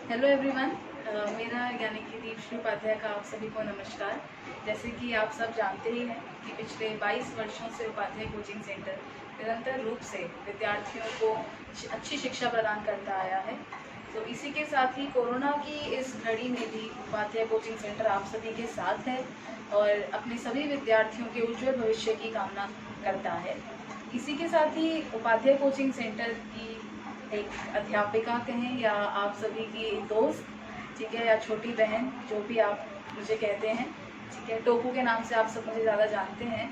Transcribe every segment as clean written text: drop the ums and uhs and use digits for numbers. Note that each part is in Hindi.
Hello everyone. मेरा यानी कि दीपश्री उपाध्याय का आप सभी को नमस्कार। जैसे कि आप सब जानते ही हैं कि पिछले 22 वर्षों से उपाध्याय कोचिंग सेंटर निरंतर रूप से विद्यार्थियों को अच्छी शिक्षा प्रदान करता आया है। तो इसी के साथ ही कोरोना की इस घड़ी में भी उपाध्याय कोचिंग सेंटर आप सभी के साथ है और अपने सभी विद्यार्थियों के उज्जवल भविष्य की कामना करता है। इसी के साथ ही उपाध्याय कोचिंग सेंटर की एक अध्यापिका कहें या आप सभी की एक दोस्त, ठीक है, या छोटी बहन, जो भी आप मुझे कहते हैं, ठीक है, टोकू के नाम से आप सब मुझे ज़्यादा जानते हैं।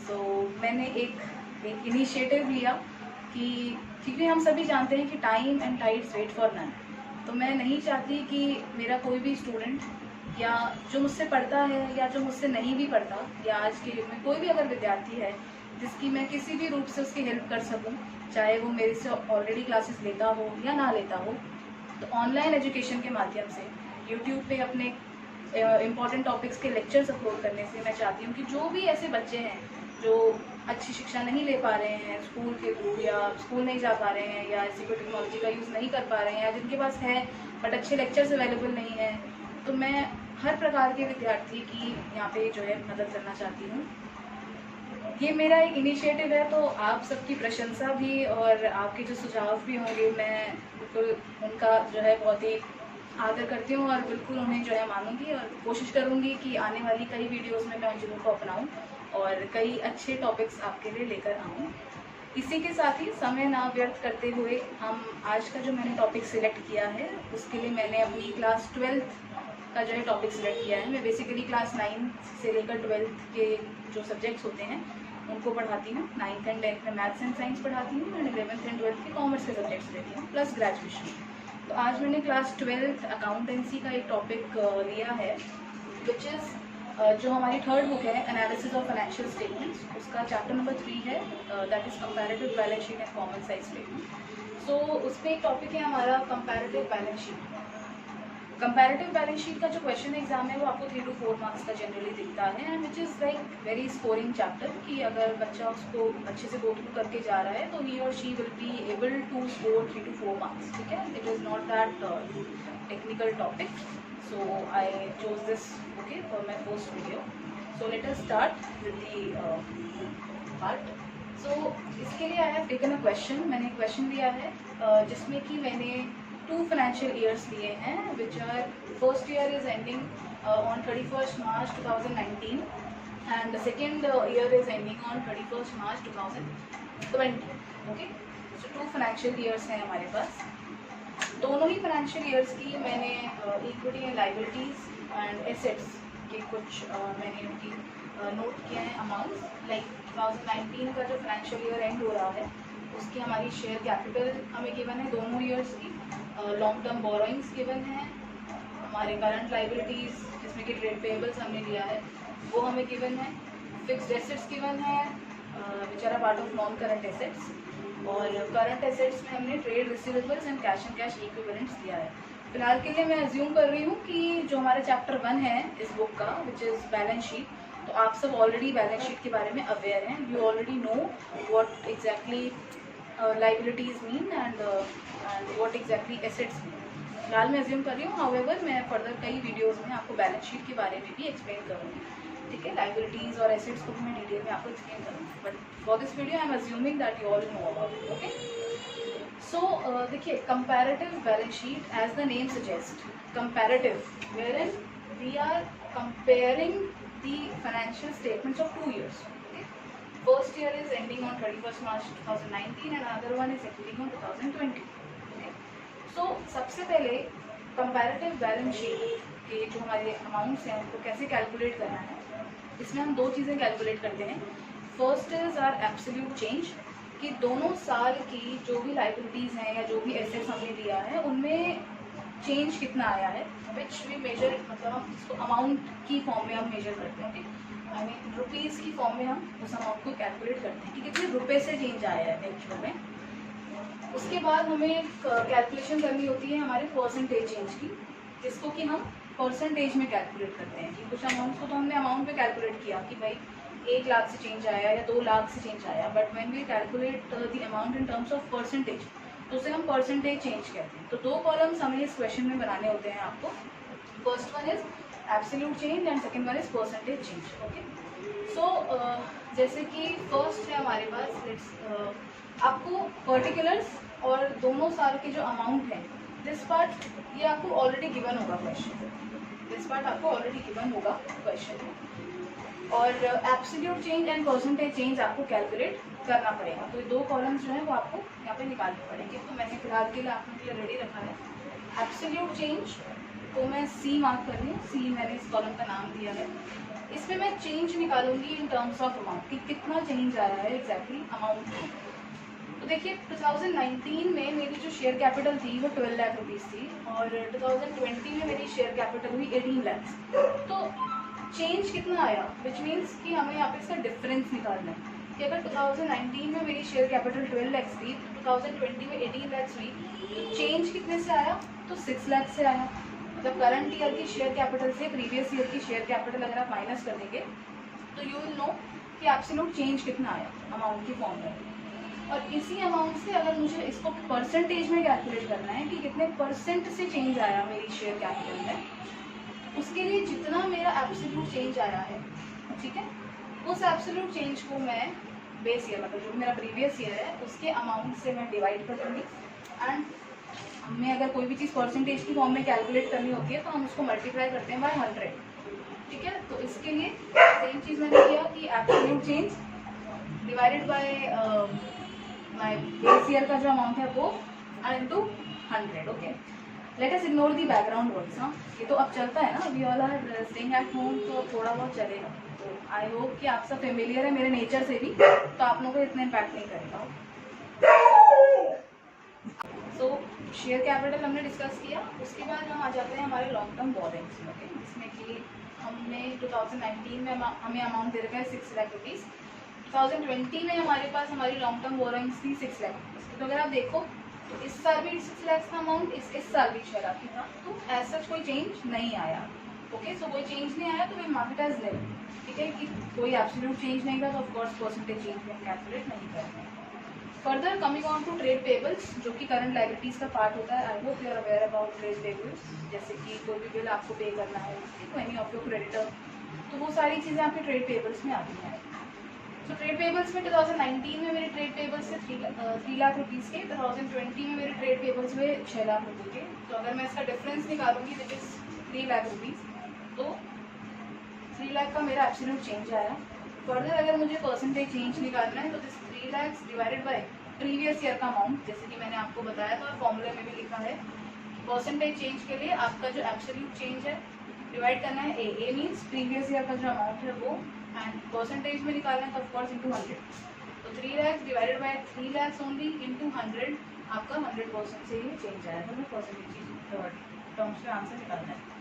सो मैंने एक इनिशिएटिव लिया कि क्योंकि हम सभी जानते हैं कि time and tides wait for none. तो मैं नहीं चाहती कि मेरा कोई भी स्टूडेंट या जो मुझसे पढ़ता है या जो मुझसे नहीं भी पढ़ता या आज के युग में कोई भी अगर विद्यार्थी है जिसकी मैं किसी भी रूप से उसकी हेल्प कर सकूं, चाहे वो मेरे से ऑलरेडी क्लासेस लेता हो या ना लेता हो, तो ऑनलाइन एजुकेशन के माध्यम से यूट्यूब पे अपने इम्पॉर्टेंट टॉपिक्स के लेक्चर्स अपलोड करने से मैं चाहती हूँ कि जो भी ऐसे बच्चे हैं जो अच्छी शिक्षा नहीं ले पा रहे हैं स्कूल के थ्रू या स्कूल नहीं जा पा रहे हैं या ऐसी कोई टेक्नोलॉजी का यूज़ नहीं कर पा रहे हैं या जिनके पास है बट अच्छे लेक्चर्स अवेलेबल नहीं हैं, तो मैं हर प्रकार के विद्यार्थी की यहाँ पे जो है मदद करना चाहती हूँ। ये मेरा एक इनिशिएटिव है, तो आप सबकी प्रशंसा भी और आपके जो सुझाव भी होंगे मैं बिल्कुल उनका जो है बहुत ही आदर करती हूँ और बिल्कुल उन्हें जो है मानूंगी और कोशिश करूँगी कि आने वाली कई वीडियोस में मैं उन चीज़ों को अपनाऊँ और कई अच्छे टॉपिक्स आपके लिए लेकर आऊँ। इसी के साथ ही समय ना व्यर्थ करते हुए हम आज का जो मैंने टॉपिक सिलेक्ट किया है उसके लिए मैंने अपनी क्लास 12th का जो है टॉपिक सिलेक्ट किया है। मैं बेसिकली क्लास 9 से लेकर 12th के जो सब्जेक्ट्स होते हैं उनको पढ़ाती हूँ। 9th एंड 10th में मैथ्स एंड साइंस पढ़ाती हूँ एंड 11th एंड 12th के कॉमर्स के सब्जेक्ट्स लेती हूँ प्लस ग्रेजुएशन। तो आज मैंने क्लास 12th अकाउंटेंसी का एक टॉपिक लिया है विच इज़ जो हमारी थर्ड बुक है एनालिसिस ऑफ फाइनेंशियल स्टेटमेंट्स, उसका चैप्टर नंबर 3 है, that is comparative balance sheet and common size statement. So उसमें एक टॉपिक है हमारा comparative balance sheet. Comparative balance sheet का जो क्वेश्चन एग्जाम है वो आपको 3 to 4 मार्क्स का जनरली दिखता है and which is like very scoring chapter कि अगर बच्चा उसको अच्छे से गो थ्रू करके जा रहा है तो ही और she will be able to score 3 to 4 marks, ठीक है। It is not that technical topic, so I chose this okay for my first video. So let us start with the part. So इसके लिए I have taken a question, मैंने क्वेश्चन लिया है जिसमें कि मैंने 2 financial years लिए हैं which are first year is ending on 31st March 2019 and the second year is ending on 31st March 2020, okay। so 2 financial years हैं हमारे पास। दोनों ही फाइनेंशियल ईयर्स की मैंने equity and liabilities and assets के कुछ मैंने उनकी नोट किए हैं अमाउंट्स। लाइक 2019 का जो फाइनेंशियल ईयर एंड हो रहा है उसकी हमारी शेयर कैपिटल हमें गिवन है दोनों ईयर्स की, लॉन्ग टर्म बोरोइंग्स गिवन है, हमारे करंट लाइबिलिटीज़ जिसमें कि ट्रेड पेएबल्स हमने लिया है वो हमें गिवन है, फिक्स्ड एसेट्स गिवन है which are a part of non current assets, और करंट एसेट्स में हमने trade receivables and cash equivalents दिया है। फिलहाल के लिए मैं अज्यूम कर रही हूँ कि जो हमारा चैप्टर 1 है इस बुक का विच इज़ बैलेंस शीट, तो आप सब ऑलरेडी बैलेंस शीट के बारे में अवेयर हैं, you already know what exactly liabilities mean and what exactly assets mean. फिलहाल मैं अज्यूम कर रही हूँ, हाउएवर मैं फर्दर कई वीडियोज़ में आपको बैलेंस शीट के बारे में भी एक्सप्लेन करूँगी, ठीक है। लाइबिलिटीज़ और एसेट्स को भी मैं डिटेल में आपको एक्सप्लेन करूँगी, but for this video I am assuming that you all know about it, okay. So देखिए, comparative balance sheet as the name suggest, comparative wherein we are comparing the financial statements of 2 years, okay? First year is ending on 31st March 2019 and another one is ending on 2020, okay? So सबसे पहले कंपैरेटिव बैलेंस शीट के जो हमारे अमाउंट्स हैं उनको कैसे कैलकुलेट करना है, इसमें हम 2 चीज़ें कैलकुलेट करते हैं। First is our absolute change, कि दोनों साल की जो भी लाइबिलिटीज़ हैं या जो भी एसेट्स हमने लिया है उनमें चेंज कितना आया है, विच वी मेजर, मतलब हम इसको अमाउंट की फॉर्म में हम मेजर करते हैं, ओके। आई मीन रुपीज़ की फॉर्म में हम उस अमाउंट को कैलकुलेट करते हैं कि कितने रुपए से चेंज आया है एक्चुअल में। उसके बाद हमें कैलकुलेशन करनी होती है हमारे परसेंटेज चेंज की, जिसको कि हम परसेंटेज में कैलकुलेट करते हैं कि कुछ अमाउंट्स को तो हमने अमाउंट पे कैलकुलेट किया कि भाई 1 लाख से चेंज आया या 2 लाख से चेंज आया, but when we calculate the amount in terms of percentage, तो उसे हम परसेंटेज चेंज कहते हैं। तो 2 कॉलम्स हमें इस क्वेश्चन में बनाने होते हैं आपको। First one is absolute change and second one is percentage change. Okay, so जैसे कि फर्स्ट है हमारे पास आपको पर्टिकुलर्स और दोनों साल के जो अमाउंट है, दिस पार्ट ये आपको ऑलरेडी गिवन होगा क्वेश्चन, दिस पार्ट आपको ऑलरेडी गिवन होगा क्वेश्चन में, और absolute change and percentage change आपको कैलकुलेट करना पड़ेगा। तो ये 2 कॉलम्स जो है वो आपको यहाँ पे निकालने पड़ेंगे। तो मैंने फिलहाल के लिए आपके लिए रेडी रखा है एब्सोल्यूट चेंज, तो मैं सी मार्क कर रही हूँ, सी मैंने इस कॉलम का नाम दिया है। इसमें मैं चेंज निकालूंगी इन टर्म्स ऑफ अमाउंट कि कितना चेंज आया है एग्जैक्टली अमाउंट में। तो देखिए 2019 में मेरी जो शेयर कैपिटल थी वो 12 लाख रुपीज़ थी, और 2020 में मेरी शेयर कैपिटल हुई 18 लाख। तो चेंज कितना आया, विच मीन्स कि हमें यहाँ पे इसका डिफरेंस निकालना है कि अगर 2019 में मेरी शेयर कैपिटल 12 लाख थी, 2020 में 18 लाख हुई, तो चेंज कितने से आया, तो 6 लाख से आया। मतलब करंट ईयर की शेयर कैपिटल से प्रीवियस ईयर की शेयर कैपिटल अगर आप माइनस कर देंगे तो यू विल नो कि एब्सोल्यूट चेंज कितना आया अमाउंट की फॉर्म में। और इसी अमाउंट से अगर मुझे इसको परसेंटेज में कैलकुलेट करना है कि कितने परसेंट से चेंज आया मेरी शेयर कैपिटल में, उसके लिए जितना मेरा एब्सोल्यूट चेंज आया है, ठीक है, उस एब्सोल्यूट चेंज को मैं बेस ईयर मतलब जो मेरा प्रीवियस ईयर है उसके अमाउंट से मैं डिवाइड कर दूँगी। एंड हमें अगर कोई भी चीज़ परसेंटेज की फॉर्म में कैलकुलेट करनी होती है तो हम उसको मल्टीप्लाई करते हैं बाय 100, ठीक है। तो इसके लिए सेम चीज़ मैंने किया कि absolute change divided by my base year का जो अमाउंट है वो into 100। Okay, let us ignore the background words. हाँ, ये तो अब चलता है ना, we all are staying at home, तो थोड़ा बहुत चलेगा। तो आई होप कि आप सब फेमिलियर है मेरे नेचर से भी, तो आप लोगों को इतना इम्पैक्ट नहीं करेगा। सो शेयर कैपिटल हमने डिस्कस किया, उसके बाद हम आ जाते हैं हमारे लॉन्ग टर्म बोरिंग्स में। ओके, जिसमें कि हमने 2019 में हमें अमाउंट दे रखा है 6 लाख रुपीज़, 2020 में हमारे पास हमारी लॉन्ग टर्म बोरिंग्स थी 6 लाख रुपीज़। तो अगर आप देखो तो इस साल भी 6 लाख का अमाउंट, इस साल भी 6 लाख था, तो ऐसा कोई चेंज नहीं आया। ओके, सो कोई चेंज नहीं आया तो वे मार्केट एज नील, ठीक है, कि कोई एब्सोल्यूट चेंज नहीं था तो ऑफकोर्स परसेंटेज चेंज में कैलकुलेट नहीं करते। Further coming on to trade payables, जो कि करंट लाइबिलिटीज़ का पार्ट होता है। I hope you are aware about trade payables, जैसे कि कोई भी बिल आपको पे करना है to any of your creditor, तो वो सारी चीज़ें आपके ट्रेड पेबल्स में आती हैं। तो ट्रेड पेबल्स में 2019 में मेरे ट्रेड पेबल्स से 3 लाख रुपीज़ के, 2020 में मेरे ट्रेड पेबल्स हुए 6 लाख रुपये के। तो अगर मैं इसका डिफरेंस निकालूंगी विच इज़ 3 लाख रुपीज़, तो 3 लाख का मेरा एब्सोल्यूट चेंज आया। फर्दर अगर मुझे परसेंटेज चेंज निकालना है तो this 3 lakh divided by previous year का अमाउंट, जैसे कि मैंने आपको बताया था और फॉर्मूले में भी लिखा है, परसेंटेज चेंज के लिए आपका जो एब्सोल्यूट चेंज है डिवाइड करना है ए मीन्स प्रीवियस ईयर का जो अमाउंट है वो, एंड परसेंटेज में निकालना है तो ऑफकोर्स इंटू 100। तो 3 lakh divided by 3 lakh only into 100, आपका 100% से ही चेंज आया था। मैं परसेंटेज टर्म्स में आंसर निकालना है।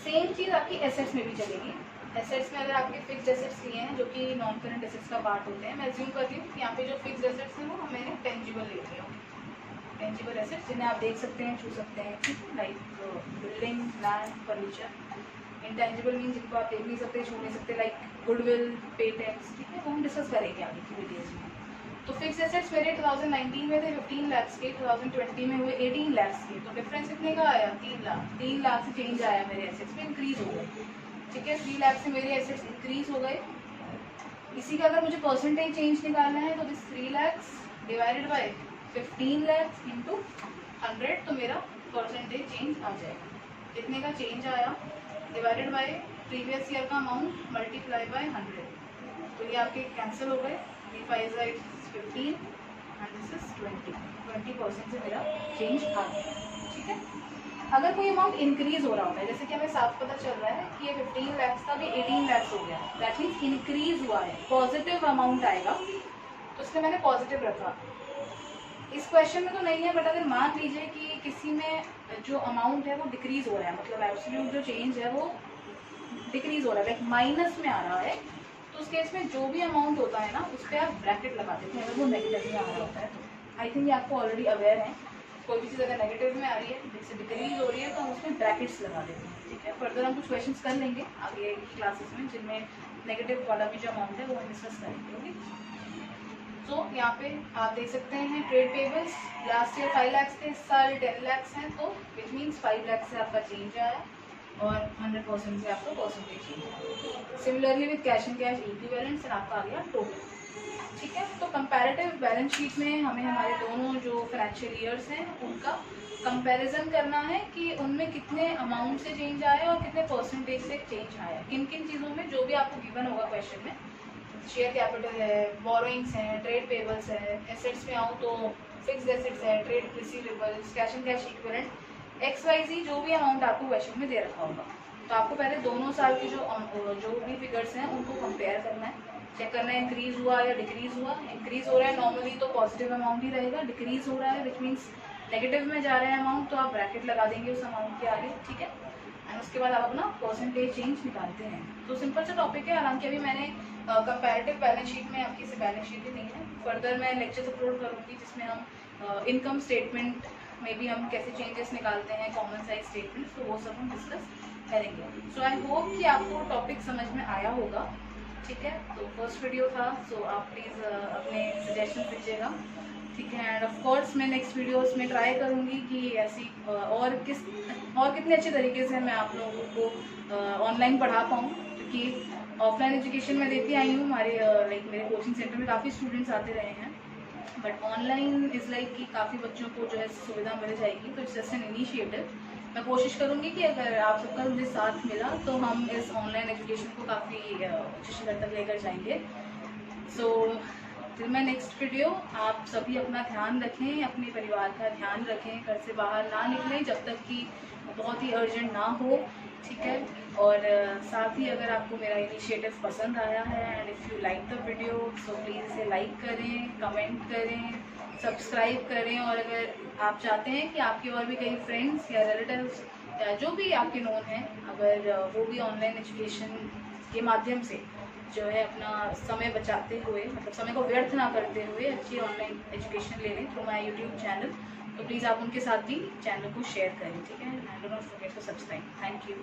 सेम चीज़ आपकी एसेट्स में भी चलेगी। एसेट्स में अगर आपके फिक्स्ड एसेट्स लिए हैं जो कि नॉन करंट एसेट्स का पार्ट होते हैं, मैं एज्यूम करती हूँ कि यहाँ पे जो फिक्स्ड एसेट्स हैं वो मैंने टेंजिबल ले लिया, टेंजिबल एसेट्स जिन्हें आप देख सकते हैं, छू सकते हैं, like building, land, furniture. Intangible mean जिनको आप देख नहीं सकते, छू नहीं सकते, लाइक गुडविल, पेटेंट्स, ठीक है, वो हम डिस्कस करेंगे आगे की वीडियोज़ में। तो फिक्स एसेट्स मेरे 2019 में थे 15 लाख के, 2020 में हुए 18 लाख के। तो डिफरेंस कितने का आया, 3 लाख से चेंज आया, मेरे एसेट्स में इंक्रीज हो गए, ठीक है, 3 लाख से मेरे एसेट्स इंक्रीज हो गए। इसी का अगर मुझे परसेंटेज चेंज निकालना है तो this 3 lakh divided by 15 lakh into 100, तो मेरा परसेंटेज चेंज आ जाएगा। कितने का चेंज आया डिवाइडेड बाय प्रीवियस ईयर का अमाउंट मल्टीप्लाई बाय 100, तो ये आपके कैंसिल हो गए। 5 is 15 and this is 20% से मेरा चेंज आ गया, ठीक है। अगर कोई अमाउंट इंक्रीज हो रहा होता है, जैसे कि हमें साफ पता चल रहा है कि ये 15 लाख था, अभी 18 लाख हो गया, दैट मीन्स इंक्रीज हुआ है, पॉजिटिव अमाउंट आएगा, तो इसलिए मैंने पॉजिटिव रखा। इस क्वेश्चन में तो नहीं है, बट अगर मान लीजिए कि किसी में जो अमाउंट है वो डिक्रीज हो रहा है, मतलब एब्सोल्यूट जो चेंज है वो डिक्रीज हो रहा है, लाइक माइनस में आ रहा है, तो उस केस में जो भी अमाउंट होता है ना उस पर आप ब्रैकेट लगा देते हैं अगर वो नेगेटिव में आ रहा होता है। तो आई थिंक ये आपको ऑलरेडी अवेयर है, कोई भी चीज़ अगर नेगेटिव में आ रही है, जैसे डिक्रीज हो रही है, तो हम उसमें ब्रैकेट्स लगा देते हैं, ठीक है। फर्दर हम कुछ क्वेश्चंस कर लेंगे आगे की क्लासेस में जिनमें नेगेटिव कॉलम में जो अमाउंट है वो हम डिस्कस करेंगे, ओके। तो यहाँ पे आप देख सकते हैं trade payables last year 5 lakh थे, इस साल 10 लाख हैं, तो विच मीन्स 5 लाख से आपका चेंज आया और 100% से आपका percentage change. Similarly with cash and cash equivalents आपका आ गया टोटल। ठीक है, तो कंपैरेटिव बैलेंस शीट में हमें हमारे दोनों जो फाइनेंशियल ईयर्स हैं उनका कंपैरिजन करना है कि उनमें कितने अमाउंट से चेंज आया और कितने परसेंटेज से चेंज आया, किन किन चीज़ों में, जो भी आपको गिवन होगा क्वेश्चन में। शेयर कैपिटल है, बोरोइंग्स हैं, ट्रेड पेबल्स है, एसेट्स में आऊँ तो फिक्स्ड एसेट्स है, trade receivables, cash and cash equivalent, XYZ जो भी अमाउंट आपको क्वेश्चन में दे रखा होगा। तो आपको पहले दोनों साल के जो भी फिगर्स हैं उनको कंपेयर करना है, चेक करना है इंक्रीज हुआ या डिक्रीज हुआ। इंक्रीज हो रहा है नॉर्मली तो पॉजिटिव अमाउंट ही रहेगा, डिक्रीज हो रहा है विच मीन्स नेगेटिव में जा रहा है अमाउंट, तो आप ब्रैकेट लगा देंगे उस अमाउंट के आगे। ठीक है, एंड उसके बाद आप अपना परसेंटेज चेंज निकालते हैं। तो सिंपल सा टॉपिक है, हालांकि अभी मैंने कंपैरेटिव बैलेंस शीट में, आपकी से बैलेंस शीट ही नहीं है, फर्दर मैं लेक्चर्स अपलोड करूँगी जिसमें हम इनकम स्टेटमेंट में भी हम कैसे चेंजेस निकालते हैं, कॉमन साइज स्टेटमेंट, तो वो सब हम डिस्कस करेंगे। सो आई होप कि आपको टॉपिक समझ में आया होगा। ठीक है, तो फर्स्ट वीडियो था, सो आप प्लीज़ अपने सजेशन दीजिएगा। ठीक है, एंड ऑफ कोर्स मैं नेक्स्ट वीडियोस में ट्राई करूँगी कि ऐसी और कितने अच्छे तरीके से मैं आप लोगों को ऑनलाइन पढ़ा पाऊँ, क्योंकि ऑफलाइन एजुकेशन में देती आई हूँ, हमारे मेरे कोचिंग सेंटर में काफ़ी स्टूडेंट्स आते रहे हैं, बट ऑनलाइन इज़ लाइक कि काफ़ी बच्चों को जो है सुविधा मिल जाएगी। तो इट्स जस्ट एन इनिशिएटिव। मैं कोशिश करूँगी कि अगर आप सबका मुझे साथ मिला तो हम इस ऑनलाइन एजुकेशन को काफ़ी उच्च शिखर तक लेकर जाएंगे। सो फिर मैं नेक्स्ट वीडियो, आप सभी अपना ध्यान रखें, अपने परिवार का ध्यान रखें, घर से बाहर ना निकलें जब तक कि बहुत ही अर्जेंट ना हो। ठीक है, और साथ ही अगर आपको मेरा इनिशिएटिव पसंद आया है and if you like the video so please इसे लाइक करें, कमेंट करें, सब्सक्राइब करें। और अगर आप चाहते हैं कि आपके और भी कई फ्रेंड्स या रिलेटिव्स या जो भी आपके नोन हैं, अगर वो भी ऑनलाइन एजुकेशन के माध्यम से जो है अपना समय बचाते हुए, मतलब समय को व्यर्थ ना करते हुए अच्छी ऑनलाइन एजुकेशन ले लें थ्रू माय यूट्यूब चैनल, तो प्लीज़ आप उनके साथ भी चैनल को शेयर करें। ठीक है, and don't forget to subscribe. Thank you.